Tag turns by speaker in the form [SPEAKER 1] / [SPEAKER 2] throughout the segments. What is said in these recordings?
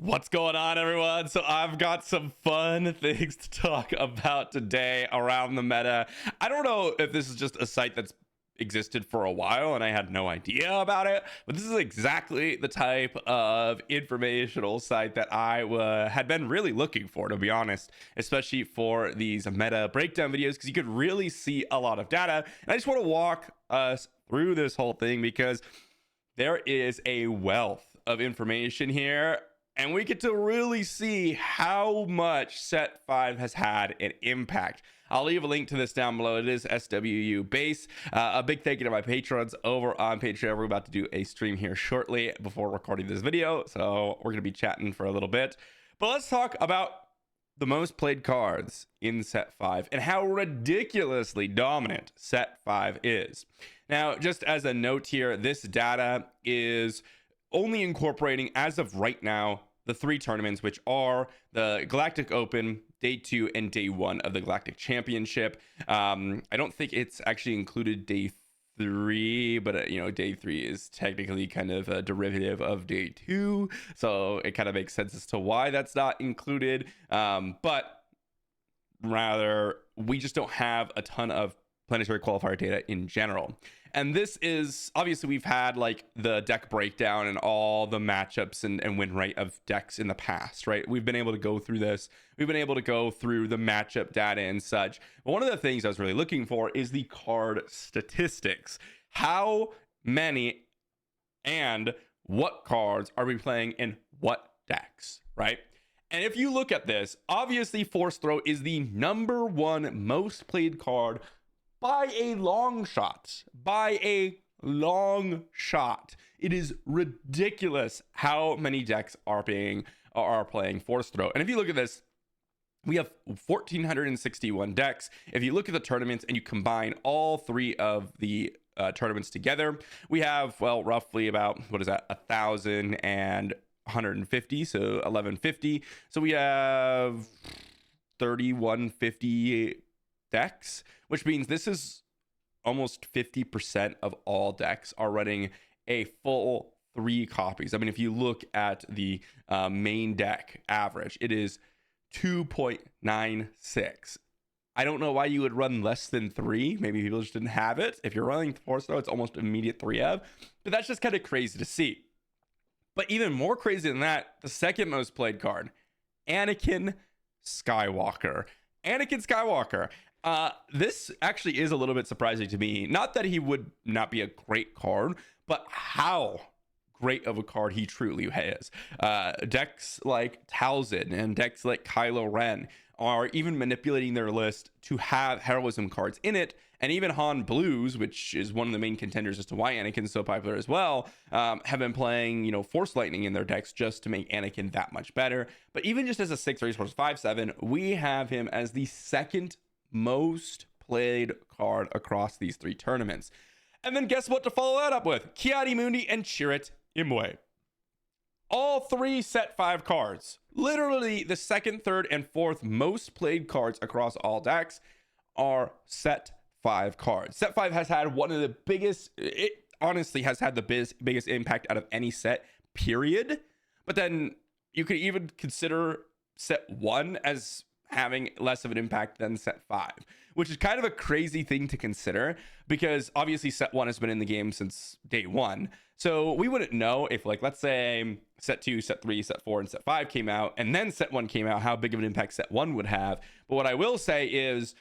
[SPEAKER 1] What's going on, everyone? So I've got some fun things to talk about today around the meta. I don't know if this is just a site that's existed for a while and I had no idea about it, but this is exactly the type of informational site that I had been really looking for, to be honest, especially for these meta breakdown videos, because you could really see a lot of data. And I just want to walk us through this whole thing because there is a wealth of information here, and we get to really see how much set 5 has had an impact. I'll leave a link to this down below. It is SWU base. A big thank you to my patrons over on Patreon. We're about to do a stream here shortly before recording this video, so we're going to be chatting for a little bit. But let's talk about the most played cards in set 5 and how ridiculously dominant set 5 is. Now, just as a note here, this data is only incorporating, as of right now, the 3 tournaments, which are the Galactic Open, Day 2, and Day 1 of the Galactic Championship. I don't think it's actually included Day 3, but Day 3 is technically kind of a derivative of Day 2, so it kind of makes sense as to why that's not included. But rather, we just don't have a ton of planetary qualifier data in general. And this is obviously, we've had like the deck breakdown and all the matchups and win rate of decks in the past, right? We've been able to go through this. We've been able to go through the matchup data and such. But one of the things I was really looking for is the card statistics. How many and what cards are we playing in what decks, right? And if you look at this, obviously Force Throw is the number 1 most played card by a long shot. It is ridiculous how many decks are playing Force Throw. And if you look at this, we have 1,461 decks. If you look at the tournaments and you combine all 3 of the tournaments together, we have, well, roughly about, 1,150, so 1,150. So we have 3,150 decks, which means this is almost 50% of all decks are running a full 3 copies. I mean, if you look at the main deck average, it is 2.96. I don't know why you would run less than 3. Maybe people just didn't have it. If you're running Force Throw, it's almost immediate 3-of, but that's just kind of crazy to see. But even more crazy than that, the second most played card, Anakin Skywalker. This actually is a little bit surprising to me. Not that he would not be a great card, but how great of a card he truly is. Decks like Talzin and decks like Kylo Ren are even manipulating their list to have heroism cards in it. And even Han Blues, which is one of the main contenders as to why Anakin's so popular as well, have been playing, Force Lightning in their decks just to make Anakin that much better. But even just as a 6 resource 5/7, we have him as the second most played card across these 3 tournaments. And then guess what to follow that up with? Ki-Adi-Mundi and Chirrut Imwe. All 3 set 5 cards, literally the 2nd, 3rd, and 4th most played cards across all decks, are set 5 cards. Set 5 has had one of the biggest, it honestly has had the biggest impact out of any set, period. But then you could even consider set 1 as having less of an impact than set 5, which is kind of a crazy thing to consider, because obviously set 1 has been in the game since day 1. So we wouldn't know if, like, let's say set 2, set 3, set 4, and set 5 came out, and then set 1 came out, how big of an impact set 1 would have. But what I will say is,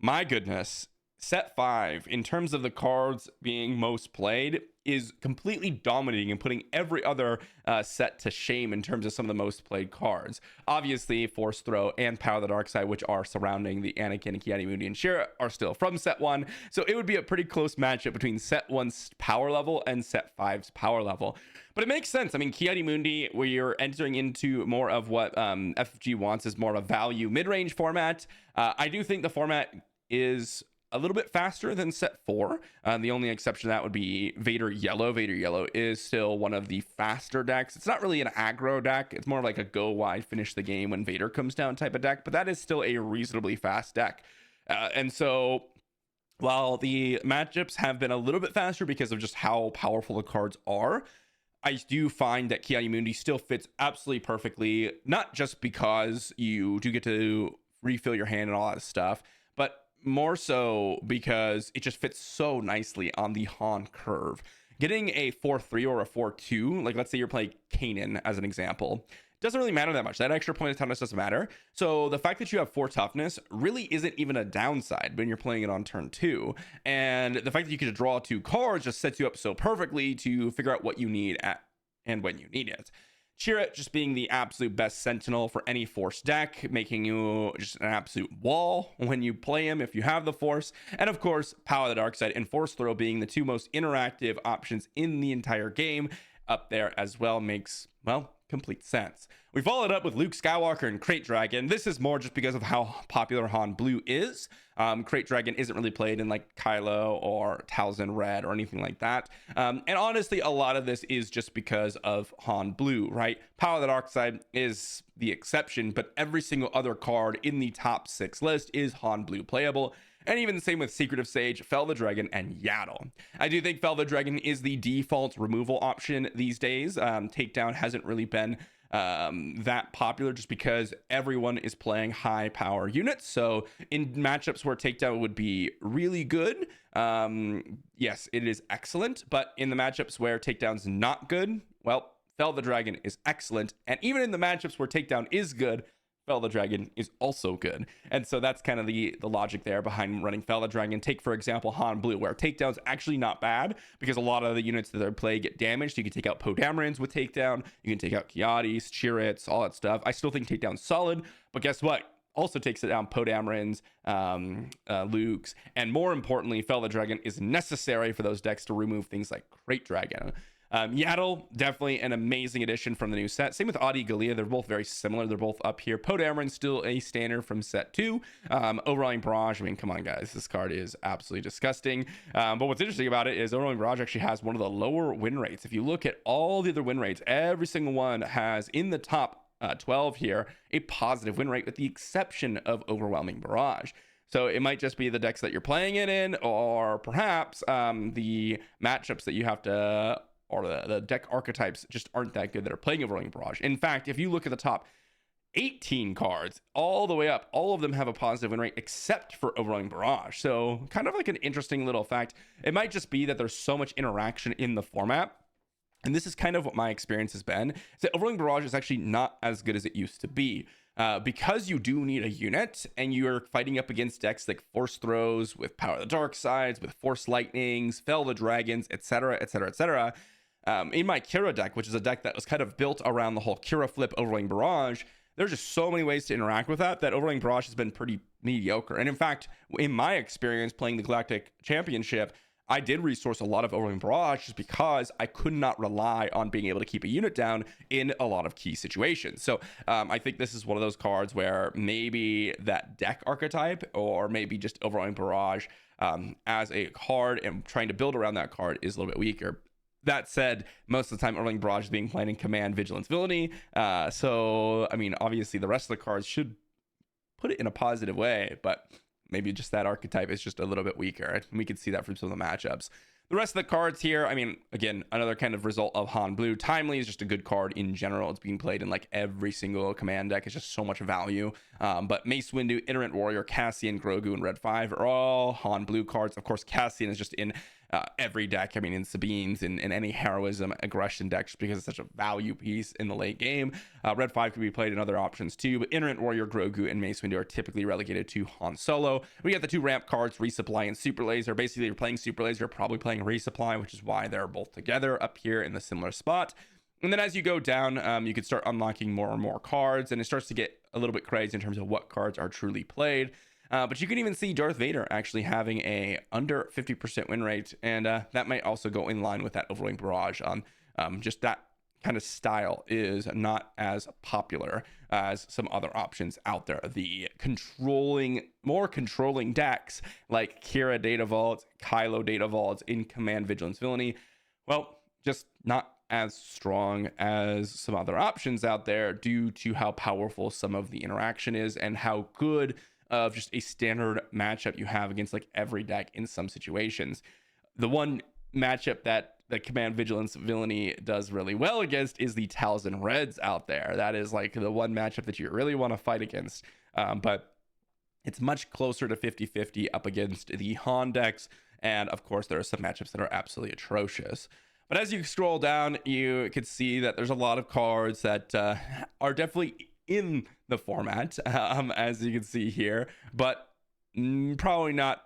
[SPEAKER 1] my goodness, set 5, in terms of the cards being most played, is completely dominating and putting every other set to shame in terms of some of the most played cards. Obviously, Force Throw and Power of the Dark Side, which are surrounding the Anakin and Ki-Adi-Mundi and Chirrut, are still from set 1. So it would be a pretty close matchup between set 1's power level and set 5's power level. But it makes sense. I mean, Ki-Adi-Mundi, where you're entering into more of what FFG wants, is more of a value mid-range format. I do think the format is a little bit faster than set 4. The only exception to that would be Vader Yellow. Vader Yellow is still one of the faster decks. It's not really an aggro deck. It's more like a go wide, finish the game when Vader comes down type of deck, but that is still a reasonably fast deck. And so while the matchups have been a little bit faster because of just how powerful the cards are, I do find that Kiani Mundi still fits absolutely perfectly, not just because you do get to refill your hand and all that stuff, but more so because it just fits so nicely on the Han curve. Getting a 4-3 or a 4-2, like let's say you're playing Kanan as an example, doesn't really matter that much. That extra point of toughness doesn't matter. So the fact that you have 4 toughness really isn't even a downside when you're playing it on turn 2. And the fact that you can draw 2 cards just sets you up so perfectly to figure out what you need at and when you need it. Chirrut just being the absolute best sentinel for any force deck, making you just an absolute wall when you play him if you have the force. And of course, Power of the Dark Side and Force Throw being the 2 most interactive options in the entire game up there as well makes, well, complete sense. We followed up with Luke Skywalker and Krayt Dragon. This is more just because of how popular Han Blue is. Krayt Dragon isn't really played in like Kylo or Talzin Red or anything like that. And honestly, a lot of this is just because of Han Blue, right? Power of the Dark Side is the exception, but every single other card in the top 6 list is Han Blue playable. And even the same with Secret of Sage, Fel the Dragon, and Yaddle. I do think Fel the Dragon is the default removal option these days. Takedown hasn't really been that popular just because everyone is playing high power units. So in matchups where Takedown would be really good, yes, it is excellent. But in the matchups where Takedown's not good, well, Fel the Dragon is excellent. And even in the matchups where Takedown is good, Fel the Dragon is also good. And so that's kind of the logic there behind running Fel the Dragon. Take, for example, Han Blue, where Takedown's actually not bad because a lot of the units that they play get damaged. You can take out Poe Damerons with Takedown. You can take out Kiadis, Chirruts, all that stuff. I still think Takedown's solid, but guess what? Also takes it down Poe Damerons, Luke's, and more importantly, Fel the Dragon is necessary for those decks to remove things like Krayt Dragon. Yaddle, definitely an amazing addition from the new set. Same with Adi Gallia. They're both very similar. They're both up here. Poe Dameron still a standard from set 2. Overwhelming Barrage, I mean, come on, guys. This card is absolutely disgusting. But what's interesting about it is Overwhelming Barrage actually has one of the lower win rates. If you look at all the other win rates, every single one has in the top 12 here a positive win rate with the exception of Overwhelming Barrage. So it might just be the decks that you're playing it in, or perhaps the matchups that you have to, or the deck archetypes just aren't that good that are playing Overwhelming Barrage. In fact, if you look at the top 18 cards all the way up, all of them have a positive win rate except for Overwhelming Barrage. So kind of like an interesting little fact. It might just be that there's so much interaction in the format. And this is kind of what my experience has been, is that Overwhelming Barrage is actually not as good as it used to be. Because you do need a unit and you're fighting up against decks like Force Throws with Power of the Dark Sides, with Force Lightnings, Fel the Dragons, etc., etc., etc. In my Kira deck, which is a deck that was kind of built around the whole Kira flip Overwhelming Barrage, there's just so many ways to interact with that Overwhelming Barrage has been pretty mediocre. And in fact, in my experience playing the Galactic Championship, I did resource a lot of Overwhelming Barrage just because I could not rely on being able to keep a unit down in a lot of key situations. So I think this is one of those cards where maybe that deck archetype or maybe just Overwhelming Barrage as a card and trying to build around that card is a little bit weaker. That said, most of the time, Overwhelming Barrage is being played in Command, Vigilance, Villainy. So, I mean, obviously, the rest of the cards should put it in a positive way, but maybe just that archetype is just a little bit weaker. We can see that from some of the matchups. The rest of the cards here, I mean, again, another kind of result of Han Blue. Timely is just a good card in general. It's being played in like every single command deck. It's just so much value. But Mace Windu, Iterant Warrior, Cassian, Grogu, and Red 5 are all Han Blue cards. Of course, Cassian is just in every deck. I mean, in Sabine's, in any heroism, aggression deck, just because it's such a value piece in the late game. Red 5 can be played in other options too, but Iterant Warrior, Grogu, and Mace Windu are typically relegated to Han Solo. We got the 2 ramp cards, Resupply and Super Laser. Basically, you're playing Super Laser, you're probably playing Resupply, which is why they're both together up here in the similar spot. And then as you go down, you can start unlocking more and more cards, and it starts to get a little bit crazy in terms of what cards are truly played. But you can even see Darth Vader actually having a under 50% win rate, and that might also go in line with that Overwhelming Barrage on just that kind of style is not as popular as some other options out there. The more controlling decks like Kira Data Vault, Kylo Data Vault in Command, Vigilance, Villainy, well, just not as strong as some other options out there due to how powerful some of the interaction is and how good of just a standard matchup you have against like every deck in some situations. The one matchup that the Command Vigilance Villainy does really well against is the Talzin Reds out there. That is like the one matchup that you really want to fight against. But it's much closer to 50-50 up against the Han decks. And of course, there are some matchups that are absolutely atrocious. But as you scroll down, you can see that there's a lot of cards that are definitely in the format, as you can see here, but probably not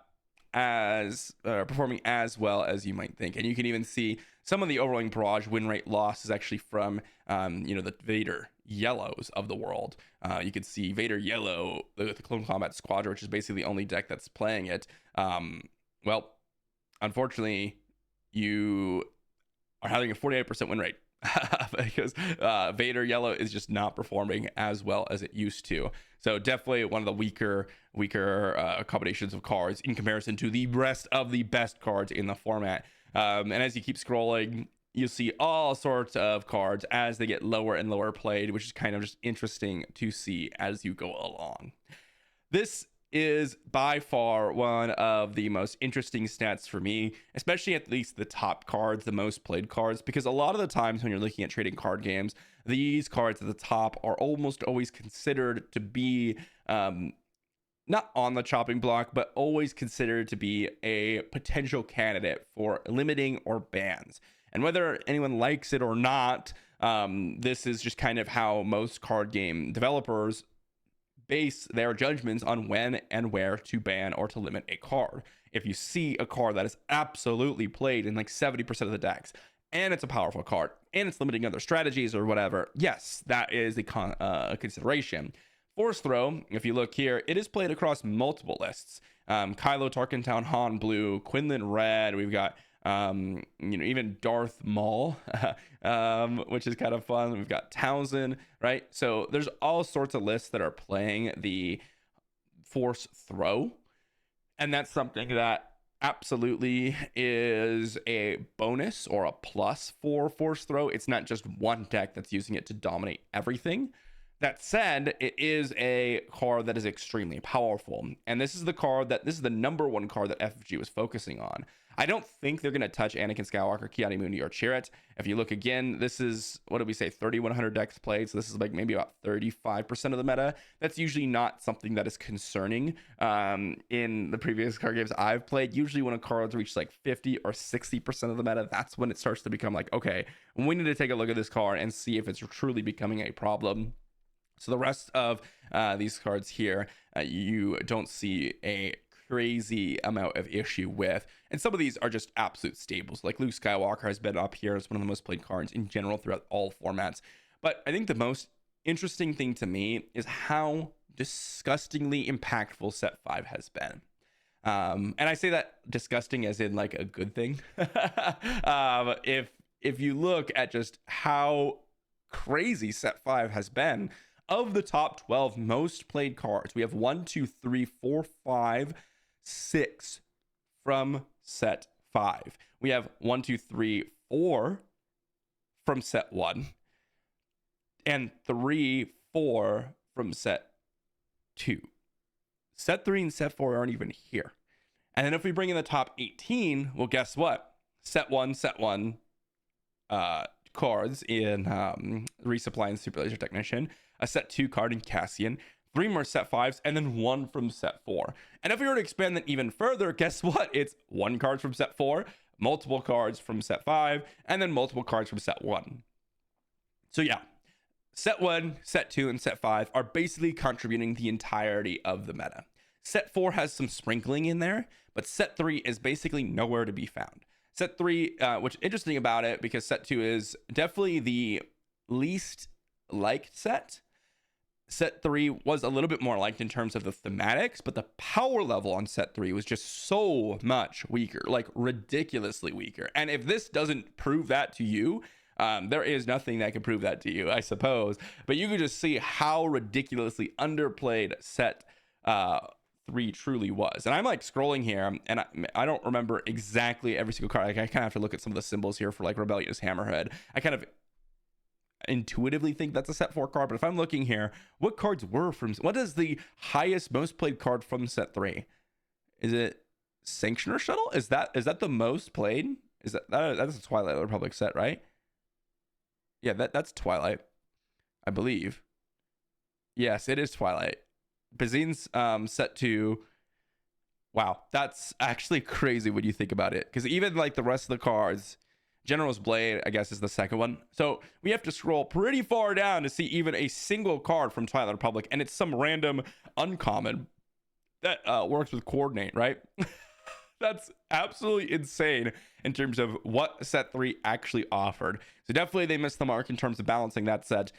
[SPEAKER 1] as performing as well as you might think. And you can even see some of the Overwhelming Barrage win rate loss is actually from the Vader Yellows of the world. You can see Vader Yellow, the Clone Combat Squadron, which is basically the only deck that's playing it. Well, unfortunately, you are having a 48% win rate because Vader Yellow is just not performing as well as it used to. So definitely one of the weaker combinations of cards in comparison to the rest of the best cards in the format. And as you keep scrolling, you'll see all sorts of cards as they get lower and lower played, which is kind of just interesting to see as you go along. This is by far one of the most interesting stats for me, especially at least the top cards, the most played cards, because a lot of the times when you're looking at trading card games, these cards at the top are almost always considered to be not on the chopping block, but always considered to be a potential candidate for limiting or bans. And whether anyone likes it or not, this is just kind of how most card game developers base their judgments on when and where to ban or to limit a card. If you see a card that is absolutely played in like 70% of the decks, and it's a powerful card, and it's limiting other strategies or whatever, yes, that is a consideration. Force Throw, if you look here, it is played across multiple lists. Kylo Tarkin Town Han Blue, Quinlan Red, we've got even Darth Maul, which is kind of fun. We've got Townsend, right? So there's all sorts of lists that are playing the Force Throw, and that's something that absolutely is a bonus or a plus for Force Throw. It's not just one deck that's using it to dominate everything. That said, it is a card that is extremely powerful, and this is the number one card that FFG was focusing on. I don't think they're going to touch Anakin Skywalker, Ki-Adi-Mundi, or Chirrut. If you look again, this is, what did we say, 3,100 decks played, so this is like maybe about 35% of the meta. That's usually not something that is concerning in the previous card games I've played. Usually when a card reaches like 50 or 60% of the meta, that's when it starts to become like, okay, we need to take a look at this card and see if it's truly becoming a problem. So the rest of these cards here, you don't see a crazy amount of issue with, and some of these are just absolute staples. Like Luke Skywalker has been up here as one of the most played cards in general throughout all formats. But I think the most interesting thing to me is how disgustingly impactful Set 5 has been. And I say that disgusting as in like a good thing. If you look at just how crazy Set 5 has been, of the top 12 most played cards, we have 1, 2, 3, 4, 5, 6 from Set 5. We have 1, 2, 3, 4 from Set 1, and 3, 4 from Set 2. Set 3 and Set 4 aren't even here. And then if we bring in the top 18, well, guess what? Set 1 cards in Resupply and Super Laser Technician, a Set 2 card in Cassian, 3 more Set 5s, and then 1 from Set 4. And if we were to expand that even further, guess what? It's 1 card from Set 4, multiple cards from Set 5, and then multiple cards from Set 1. So yeah, Set 1, Set 2, and Set 5 are basically contributing the entirety of the meta. Set 4 has some sprinkling in there, but Set 3 is basically nowhere to be found. Set 3, which is interesting about it, because Set 2 is definitely the least liked set. Set 3 was a little bit more liked in terms of the thematics, but the power level on Set 3 was just so much weaker, like ridiculously weaker. And if this doesn't prove that to you, there is nothing that can prove that to you, I suppose. But you can just see how ridiculously underplayed Set 3 truly was. And I'm like scrolling here, and I don't remember exactly every single card. Like, I kind of have to look at some of the symbols here for like Rebellious Hammerhead. I kind of intuitively think that's a Set 4 card, but if I'm looking here, what cards were from, what is the highest most played card from Set 3? Is it Sanctioner Shuttle? Is that the most played? Is that's a Twilight Republic set, right? Yeah, that's Twilight, I believe. Yes, it is Twilight. Bazine's set to. Wow, that's actually crazy when you think about it. Because even like the rest of the cards, General's Blade, I guess, is the second one. So we have to scroll pretty far down to see even a single card from Twilight Republic, and it's some random uncommon that works with Coordinate, right? That's absolutely insane in terms of what set 3 actually offered. So definitely they missed the mark in terms of balancing that set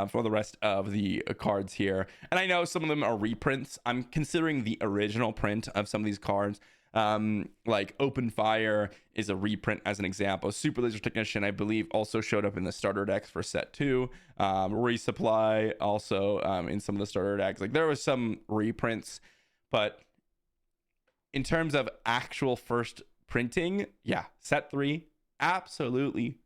[SPEAKER 1] for the rest of the cards here. And I know some of them are reprints. I'm considering the original print of some of these cards. Like Open Fire is a reprint as an example. Super Laser Technician, I believe, also showed up in the starter decks for set 2. Resupply also in some of the starter decks. Like there was some reprints, but in terms of actual first printing, yeah, set 3 absolutely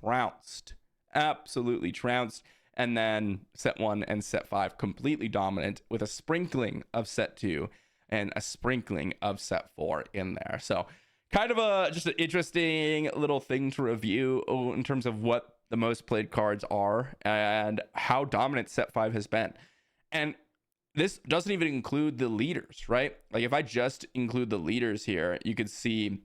[SPEAKER 1] trounced. Absolutely trounced. And then set 1 and set 5 completely dominant with a sprinkling of set 2 and a sprinkling of set 4 in there. So kind of just an interesting little thing to review in terms of what the most played cards are and how dominant set 5 has been. And this doesn't even include the leaders, right? Like if I just include the leaders here, you could see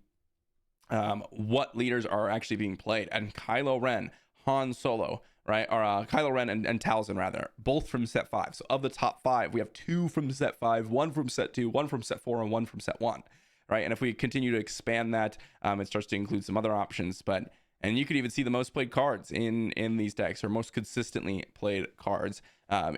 [SPEAKER 1] what leaders are actually being played. And Kylo Ren, Han Solo, right? Or Kylo Ren and Talzin, rather, both from set 5. So of the top 5, we have 2 from set 5, 1 from set 2, 1 from set 4, and 1 from set 1, right? And if we continue to expand that, it starts to include some other options. And you could even see the most played cards in these decks, or most consistently played cards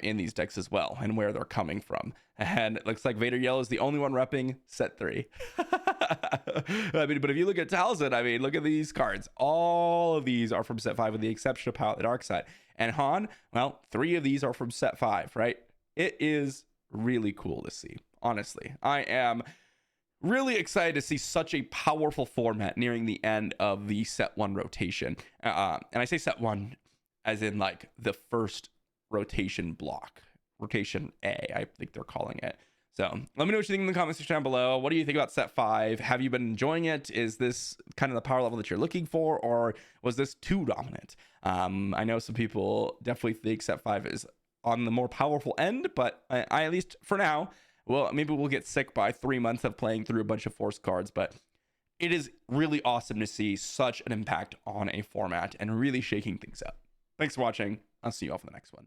[SPEAKER 1] in these decks as well, and where they're coming from. And it looks like Vader Yell is the only one repping set 3. I mean, but if you look at Talzin, I mean, look at these cards. All of these are from set 5 with the exception of Power the Dark Side. And Han, well, 3 of these are from set 5, right? It is really cool to see, honestly. I am really excited to see such a powerful format nearing the end of the set 1 rotation. And I say set 1 as in like the first rotation block. Rotation A, I think they're calling it. So let me know what you think in the comment section down below. What do you think about set 5? Have you been enjoying it? Is this kind of the power level that you're looking for, or was this too dominant? I know some people definitely think set 5 is on the more powerful end, but I at least for now, well, maybe we'll get sick by 3 months of playing through a bunch of Force cards, but it is really awesome to see such an impact on a format and really shaking things up. Thanks for watching. I'll see you all for the next one.